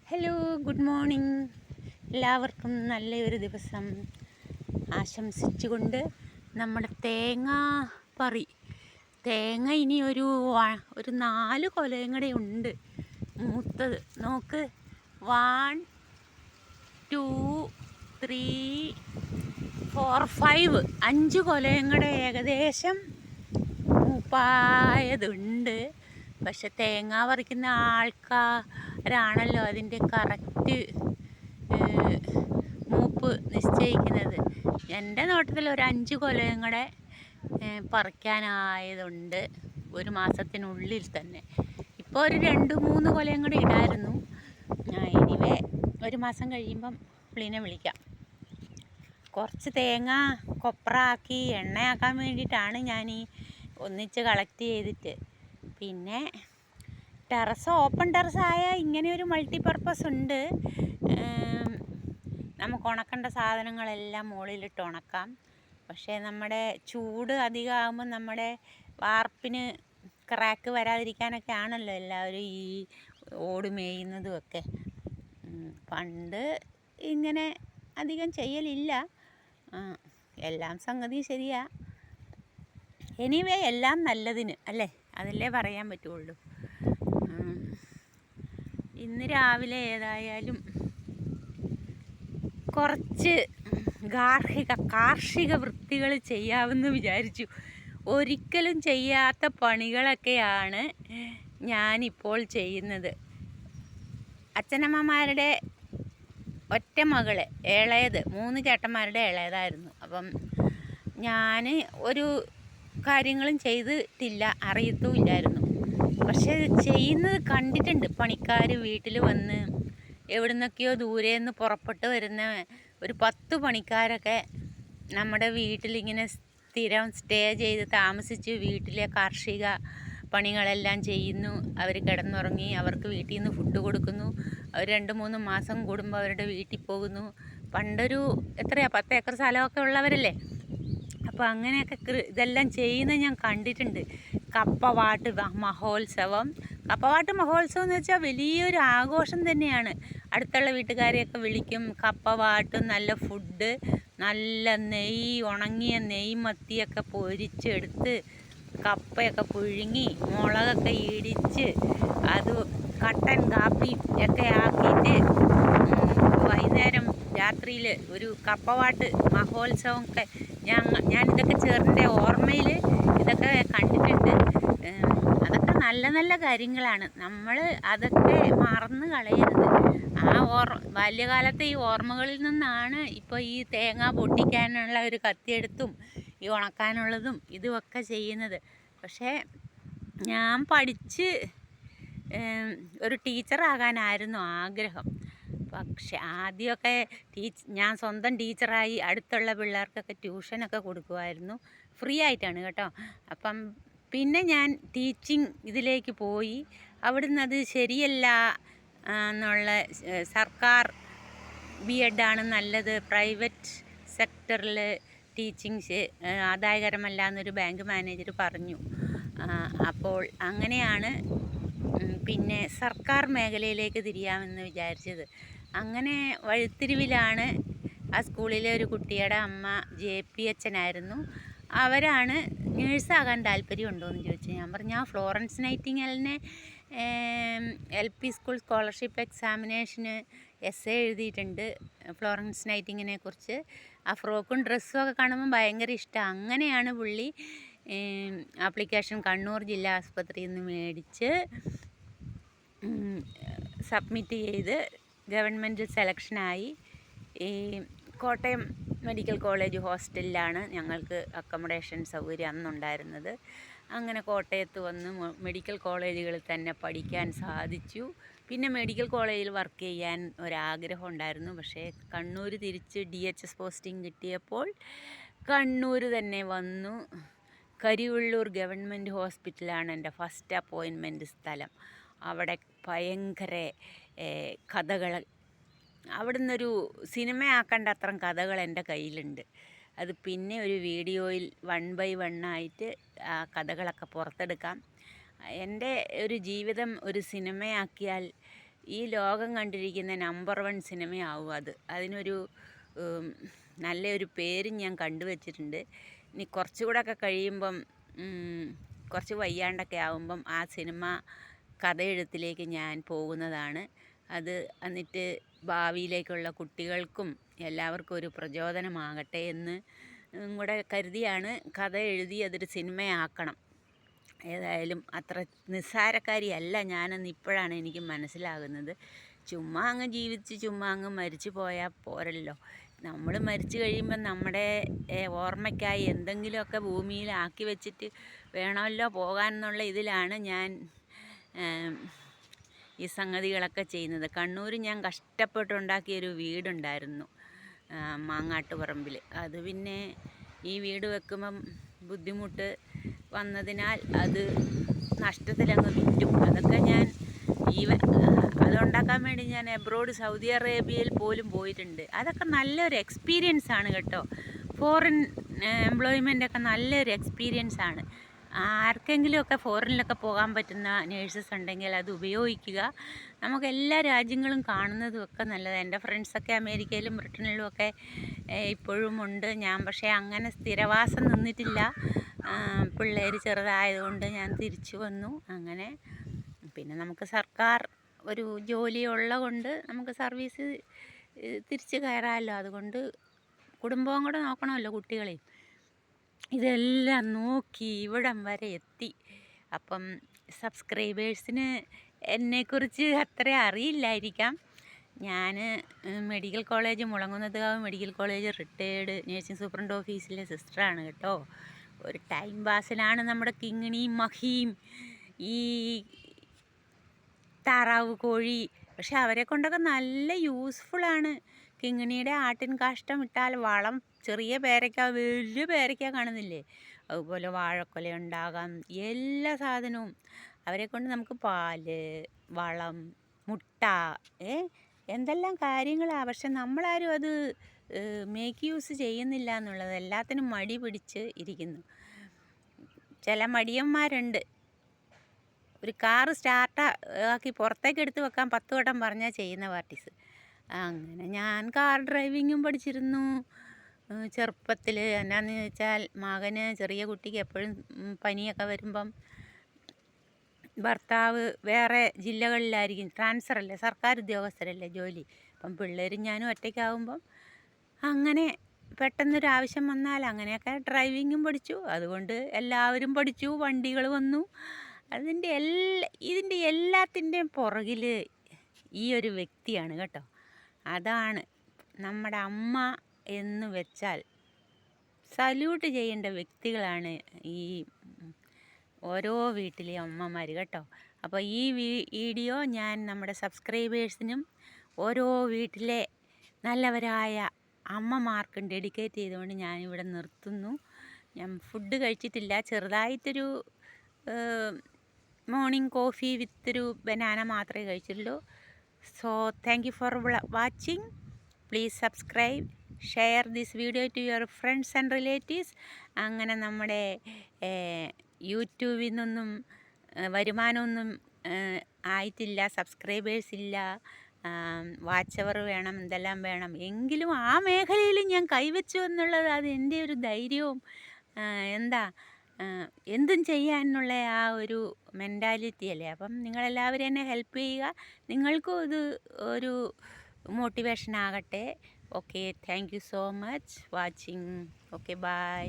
Hello, good morning. എല്ലാവർക്കും നല്ലൊരു ദിവസം ആശംസിച്ചുകൊണ്ട് നമ്മുടെ തേങ്ങ ഇനി ഒരു 4 കൊലയും കൂടെ ഉണ്ട് മൂത്തത്. നോക്ക്, 1 2 3 4 5 കൊലയും കൂടെ ഏകദേശം മൂപ്പായതുണ്ട്. പക്ഷെ തേങ്ങ പറിക്കുന്ന ആൾക്കാരാണല്ലോ അതിൻ്റെ കറക്റ്റ് മൂപ്പ് നിശ്ചയിക്കുന്നത്. എൻ്റെ നോട്ടത്തിൽ ഒരു 5 കൊലയും കൂടെ പറിക്കാനായതുണ്ട് ഒരു മാസത്തിനുള്ളിൽ തന്നെ. ഇപ്പോൾ ഒരു 2-3 കൊലയും കൂടെ ഇടായിരുന്നു. എനിവേ ഒരു മാസം കഴിയുമ്പം പുള്ളിനെ വിളിക്കാം. കുറച്ച് തേങ്ങ കൊപ്രാക്കി എണ്ണയാക്കാൻ വേണ്ടിയിട്ടാണ് ഞാൻ ഈ ഒന്നിച്ച് കളക്ട് ചെയ്തിട്ട്. പിന്നെ ഓപ്പൺ ടെറസായ ഇങ്ങനെ ഒരു മൾട്ടിപർപ്പസ് ഉണ്ട്. നമുക്ക് ഉണക്കേണ്ട സാധനങ്ങളെല്ലാം മുകളിലിട്ട് ഉണക്കാം. പക്ഷേ നമ്മുടെ ചൂട് അധികമാകുമ്പോൾ നമ്മുടെ വാർപ്പിന് ക്രാക്ക് വരാതിരിക്കാനൊക്കെ ആണല്ലോ എല്ലാവരും ഈ ഓട് മേയുന്നതുമൊക്കെ. പണ്ട് ഇങ്ങനെ അധികം ചെയ്യലില്ല. എല്ലാം സംഗതി ശരിയാ. എനിവേ എല്ലാം നല്ലതിന് അല്ലേ, അതല്ലേ പറയാൻ പറ്റുള്ളൂ. ഇന്ന് രാവിലെ ഏതായാലും കുറച്ച് കാർഷിക വൃത്തികൾ ചെയ്യാമെന്ന് വിചാരിച്ചു. ഒരിക്കലും ചെയ്യാത്ത പണികളൊക്കെയാണ് ഞാനിപ്പോൾ ചെയ്യുന്നത്. അച്ഛനമ്മമാരുടെ ഒറ്റ മകള്, ഇളയത്, 3 ചേട്ടന്മാരുടെ ഇളയതായിരുന്നു. അപ്പം ഞാൻ ഒരു കാര്യങ്ങളും ചെയ്തിട്ടില്ല, അറിയത്തുമില്ലായിരുന്നു. പക്ഷെ ചെയ്യുന്നത് കണ്ടിട്ടുണ്ട്. പണിക്കാർ വീട്ടിൽ വന്ന് എവിടുന്നൊക്കെയോ ദൂരേന്ന് പുറപ്പെട്ട് വരുന്ന ഒരു 10 പണിക്കാരൊക്കെ നമ്മുടെ വീട്ടിലിങ്ങനെ സ്ഥിരം സ്റ്റേ ചെയ്ത് താമസിച്ച് വീട്ടിലെ കാർഷിക പണികളെല്ലാം ചെയ്യുന്നു. അവർ കിടന്നുറങ്ങി, അവർക്ക് വീട്ടിൽ നിന്ന് ഫുഡ് കൊടുക്കുന്നു. അവർ 2-3 മാസം കൂടുമ്പോൾ അവരുടെ വീട്ടിൽ പോകുന്നു. പണ്ടൊരു 10 ഏക്കർ സ്ഥലമൊക്കെ ഉള്ളവരല്ലേ. അപ്പോൾ അങ്ങനെയൊക്കെ ഇതെല്ലാം ചെയ്യുന്നത് ഞാൻ കണ്ടിട്ടുണ്ട്. കപ്പവാട്ട് മഹോത്സവം എന്ന് വെച്ചാൽ വലിയൊരു ആഘോഷം തന്നെയാണ്. അടുത്തുള്ള വീട്ടുകാരെയൊക്കെ വിളിക്കും. കപ്പവാട്ടും, നല്ല ഫുഡ്, നല്ല നെയ്യ്, ഉണങ്ങിയ നെയ്മത്തിയൊക്കെ പൊരിച്ചെടുത്ത്, കപ്പയൊക്കെ പുഴുങ്ങി, മുളകൊക്കെ ഇടിച്ച്, അത് കട്ടൻ കാപ്പി ഒക്കെ ആക്കിയിട്ട് വൈകുന്നേരം രാത്രിയിൽ ഒരു കപ്പവാട്ട് മഹോത്സവം ഒക്കെ ഞാനിതൊക്കെ ചേർൻ്റെ ഓർമ്മയിൽ ഇതൊക്കെ കണ്ടിട്ടുണ്ട്. അതൊക്കെ നല്ല നല്ല കാര്യങ്ങളാണ്. നമ്മൾ അതൊക്കെ മറന്ന് കളയരുത്. ബാല്യകാലത്തെ ഈ ഓർമ്മകളിൽ നിന്നാണ് ഇപ്പോൾ ഈ തേങ്ങ പൊട്ടിക്കാനുള്ള ഒരു കത്തിയെടുത്തും ഈ ഉണക്കാനുള്ളതും ഇതുമൊക്കെ ചെയ്യുന്നത്. പക്ഷേ ഞാൻ പഠിച്ച് ഒരു ടീച്ചറാകാനായിരുന്നു ആഗ്രഹം. പക്ഷെ ആദ്യമൊക്കെ ഞാൻ സ്വന്തം ടീച്ചറായി അടുത്തുള്ള പിള്ളേർക്കൊക്കെ ട്യൂഷനൊക്കെ കൊടുക്കുമായിരുന്നു. ഫ്രീ ആയിട്ടാണ് കേട്ടോ. അപ്പം പിന്നെ ഞാൻ ടീച്ചിങ് ഇതിലേക്ക് പോയി. അവിടുന്ന് അത് ശരിയല്ല എന്നുള്ള, സർക്കാർ BEd ആണ് നല്ലത്, പ്രൈവറ്റ് സെക്ടറിൽ ടീച്ചിങ് ആദായകരമല്ല എന്നൊരു ബാങ്ക് മാനേജർ പറഞ്ഞു. അപ്പോൾ അങ്ങനെയാണ് പിന്നെ സർക്കാർ മേഖലയിലേക്ക് തിരിയാമെന്ന് വിചാരിച്ചത്. അങ്ങനെ വഴിത്തിരിവിലാണ് ആ സ്കൂളിലെ ഒരു കുട്ടിയുടെ അമ്മ JP അച്ഛനായിരുന്നു. അവരാണ് നേഴ്സാകാൻ താല്പര്യമുണ്ടോ എന്ന് ചോദിച്ചു. ഞാൻ പറഞ്ഞു, ഞാൻ ഫ്ലോറൻസ് നൈറ്റിംഗേലിനെ LP സ്കൂൾ സ്കോളർഷിപ്പ് എക്സാമിനേഷന് essay എഴുതിയിട്ടുണ്ട് ഫ്ലോറൻസ് നൈറ്റിങ്ങിനെ കുറിച്ച്. ആ ഫ്രോക്കും ഡ്രസ്സും ഒക്കെ കാണുമ്പോൾ ഭയങ്കര ഇഷ്ടമാണ്. അങ്ങനെയാണ് പുള്ളി ആപ്ലിക്കേഷൻ കണ്ണൂർ ജില്ലാ ആസ്പത്രിയിൽ നിന്ന് മേടിച്ച് സബ്മിറ്റ് ചെയ്ത് ഗവൺമെൻറ് സെലക്ഷനായി. ഈ കോട്ടയം മെഡിക്കൽ കോളേജ് ഹോസ്റ്റലിലാണ് ഞങ്ങൾക്ക് അക്കോമഡേഷൻ സൗകര്യം അന്നുണ്ടായിരുന്നത്. അങ്ങനെ കോട്ടയത്ത് വന്ന് മെഡിക്കൽ കോളേജുകളിൽ തന്നെ പഠിക്കാൻ സാധിച്ചു. പിന്നെ മെഡിക്കൽ കോളേജിൽ വർക്ക് ചെയ്യാൻ ഒരാഗ്രഹം ഉണ്ടായിരുന്നു. പക്ഷേ കണ്ണൂർ തിരിച്ച് DHS പോസ്റ്റിംഗ് കിട്ടിയപ്പോൾ കണ്ണൂർ തന്നെ വന്നു. കരിവെള്ളൂർ ഗവൺമെൻറ് ഹോസ്പിറ്റലാണ് എൻ്റെ ഫസ്റ്റ് അപ്പോയിൻമെൻറ്റ് സ്ഥലം. അവിടെ ഭയങ്കര കഥകൾ, അവിടുന്നൊരു സിനിമയാക്കേണ്ട അത്രയും കഥകൾ എൻ്റെ കയ്യിലുണ്ട്. അത് പിന്നെ ഒരു വീഡിയോയിൽ 1 by 1 ആയിട്ട് ആ കഥകളൊക്കെ പുറത്തെടുക്കാം. എൻ്റെ ഒരു ജീവിതം ഒരു സിനിമയാക്കിയാൽ ഈ ലോകം കണ്ടിരിക്കുന്ന നമ്പർ 1 സിനിമയാവും അത്. അതിനൊരു നല്ലൊരു പേരും ഞാൻ കണ്ടുവച്ചിട്ടുണ്ട്. ഇനി കുറച്ചുകൂടെയൊക്കെ കഴിയുമ്പം കുറച്ച് വയ്യാണ്ടൊക്കെ ആവുമ്പം ആ സിനിമ കഥയെഴുത്തിലേക്ക് ഞാൻ പോകുന്നതാണ്. അത് എന്നിട്ട് ഭാവിയിലേക്കുള്ള കുട്ടികൾക്കും എല്ലാവർക്കും ഒരു പ്രചോദനമാകട്ടെ എന്ന് കൂടെ കരുതിയാണ് കഥ എഴുതി അതൊരു സിനിമയാക്കണം. ഏതായാലും അത്ര നിസ്സാരക്കാരിയല്ല ഞാനെന്ന് ഇപ്പോഴാണ് എനിക്ക് മനസ്സിലാകുന്നത്. ചുമ്മാ അങ്ങ് ജീവിച്ച് ചുമ്മാ അങ്ങ് മരിച്ചു പോയാൽ പോരല്ലോ. നമ്മൾ മരിച്ചു കഴിയുമ്പം നമ്മുടെ ഓർമ്മയ്ക്കായി എന്തെങ്കിലുമൊക്കെ ഭൂമിയിൽ ആക്കി വെച്ചിട്ട് വേണമല്ലോ പോകാൻ എന്നുള്ള ഇതിലാണ് ഞാൻ ഈ സംഗതികളൊക്കെ ചെയ്യുന്നത്. കണ്ണൂർ ഞാൻ കഷ്ടപ്പെട്ടുണ്ടാക്കിയൊരു വീടുണ്ടായിരുന്നു മാങ്ങാട്ടുപറമ്പിൽ. അത് പിന്നെ ഈ വീട് വെക്കുമ്പം ബുദ്ധിമുട്ട് വന്നതിനാൽ അത് നഷ്ടത്തിലങ്ങ് വിറ്റു. അതൊക്കെ ഞാൻ അതുണ്ടാക്കാൻ വേണ്ടി ഞാൻ എബ്രോഡ് സൗദി അറേബ്യയിൽ പോലും പോയിട്ടുണ്ട്. അതൊക്കെ നല്ലൊരു എക്സ്പീരിയൻസ് ആണ് കേട്ടോ. ഫോറിൻ എംപ്ലോയ്മെൻ്റൊക്കെ നല്ലൊരു എക്സ്പീരിയൻസ് ആണ്. ആർക്കെങ്കിലുമൊക്കെ ഫോറിനിലൊക്കെ പോകാൻ പറ്റുന്ന നേഴ്സസ് ഉണ്ടെങ്കിൽ അത് ഉപയോഗിക്കുക. നമുക്ക് എല്ലാ രാജ്യങ്ങളും കാണുന്നതും ഒക്കെ നല്ലതാണ്. എൻ്റെ ഫ്രണ്ട്സൊക്കെ അമേരിക്കയിലും ബ്രിട്ടനിലും ഒക്കെ ഇപ്പോഴും ഉണ്ട്. ഞാൻ പക്ഷേ അങ്ങനെ സ്ഥിരവാസം നിന്നിട്ടില്ല. പിള്ളേർ ചെറുതായതുകൊണ്ട് ഞാൻ തിരിച്ചു വന്നു. അങ്ങനെ പിന്നെ നമുക്ക് സർക്കാർ ഒരു ജോലി കൊണ്ട് നമുക്ക് സർവീസ് തിരിച്ച് കയറാമല്ലോ. അതുകൊണ്ട് കുടുംബവും കൂടെ നോക്കണമല്ലോ, കുട്ടികളെയും. ഇതെല്ലാം നോക്കി ഇവിടം വരെ എത്തി. അപ്പം സബ്സ്ക്രൈബേഴ്സിന് എന്നെക്കുറിച്ച് അത്ര അറിയില്ലായിരിക്കാം. ഞാൻ മെഡിക്കൽ കോളേജ് മുളങ്ങുന്നത്കാവ് medical college retired nursing superintendent ഓഫീസിലെ സിസ്റ്ററാണ് കേട്ടോ. ഒരു ടൈം പാസിലാണ് നമ്മുടെ കിങ്ങിണിയും മഹിയും ഈ താറാവ് കോഴി. പക്ഷെ അവരെ കൊണ്ടൊക്കെ നല്ല യൂസ്ഫുള്ളാണ്. കിങ്ങിണിയുടെ ആട്ടിൻ കാഷ്ടം ഇട്ടാൽ വളം, ചെറിയ പേരയ്ക്ക, വലിയ പേരയ്ക്ക കാണുന്നില്ലേ, അതുപോലെ വാഴക്കൊല ഉണ്ടാകാം. എല്ലാ സാധനവും അവരെ കൊണ്ട് നമുക്ക് പാല്, വളം, മുട്ട, എന്തെല്ലാം കാര്യങ്ങളാണ്. പക്ഷെ നമ്മളാരും അത് മേക്ക് യൂസ് ചെയ്യുന്നില്ല എന്നുള്ളത്. എല്ലാത്തിനും മടി പിടിച്ച് ഇരിക്കുന്നു. ചില മടിയന്മാരുണ്ട്. ഒരു കാറ് ആക്കി പുറത്തേക്ക് എടുത്ത് വെക്കാൻ 10 വട്ടം പറഞ്ഞാൽ ചെയ്യുന്ന പാർട്ടീസ്. അങ്ങനെ ഞാൻ കാർ ഡ്രൈവിങ്ങും പഠിച്ചിരുന്നു ചെറുപ്പത്തിൽ. എന്നാന്ന് ചോദിച്ചാൽ മകന്, ചെറിയ കുട്ടിക്ക് എപ്പോഴും പനിയൊക്കെ വരുമ്പം ഭർത്താവ് വേറെ ജില്ലകളിലായിരിക്കും, ട്രാൻസ്ഫറല്ലേ, സർക്കാർ ഉദ്യോഗസ്ഥരല്ലേ ജോലി. അപ്പം പിള്ളേരും ഞാനും ഒറ്റയ്ക്കാവുമ്പം അങ്ങനെ പെട്ടെന്നൊരാവശ്യം വന്നാൽ അങ്ങനെയൊക്കെ ഡ്രൈവിങ്ങും പഠിച്ചു. അതുകൊണ്ട് എല്ലാവരും പഠിച്ചു, വണ്ടികൾ വന്നു. ഇതിൻ്റെ എല്ലാത്തിൻ്റെയും പുറകിൽ ഈ ഒരു വ്യക്തിയാണ് കേട്ടോ. അതാണ് നമ്മുടെ അമ്മ എന്ന് വെച്ചാൽ സല്യൂട്ട് ചെയ്യേണ്ട വ്യക്തികളാണ് ഈ ഓരോ വീട്ടിലെ അമ്മമാർ കേട്ടോ. അപ്പോൾ ഈ വീഡിയോ ഞാൻ നമ്മുടെ സബ്സ്ക്രൈബേഴ്സിനും ഓരോ വീട്ടിലെ നല്ലവരായ അമ്മമാർക്കും ഡെഡിക്കേറ്റ് ചെയ്തുകൊണ്ട് ഞാനിവിടെ നിർത്തുന്നു. ഞാൻ ഫുഡ് കഴിച്ചിട്ടില്ല. ചെറുതായിട്ടൊരു മോർണിംഗ് കോഫി വിത്തൊരു ബനാന മാത്രമേ കഴിച്ചുള്ളൂ. So thank you for watching. Please subscribe, share this video to your friends and relatives. അങ്ങനെ നമ്മുടെ യൂട്യൂബിൽ നിന്നൊന്നും വരുമാനമൊന്നും ആയിട്ടില്ല, സബ്സ്ക്രൈബേഴ്സ് ഇല്ല, വാച്ച് അവർ വേണം, എന്തെല്ലാം വേണം. എങ്കിലും ആ മേഖലയിൽ ഞാൻ കൈവച്ചു എന്നുള്ളത് അത് എൻ്റെ ഒരു ധൈര്യവും എന്തും ചെയ്യാനുള്ള ആ ഒരു മെൻറ്റാലിറ്റി അല്ലേ. അപ്പം നിങ്ങളെല്ലാവരും എന്നെ ഹെൽപ്പ് ചെയ്യുക. നിങ്ങൾക്കും ഇത് ഒരു മോട്ടിവേഷൻ ആകട്ടെ. Okay, thank you so much watching. Okay, by.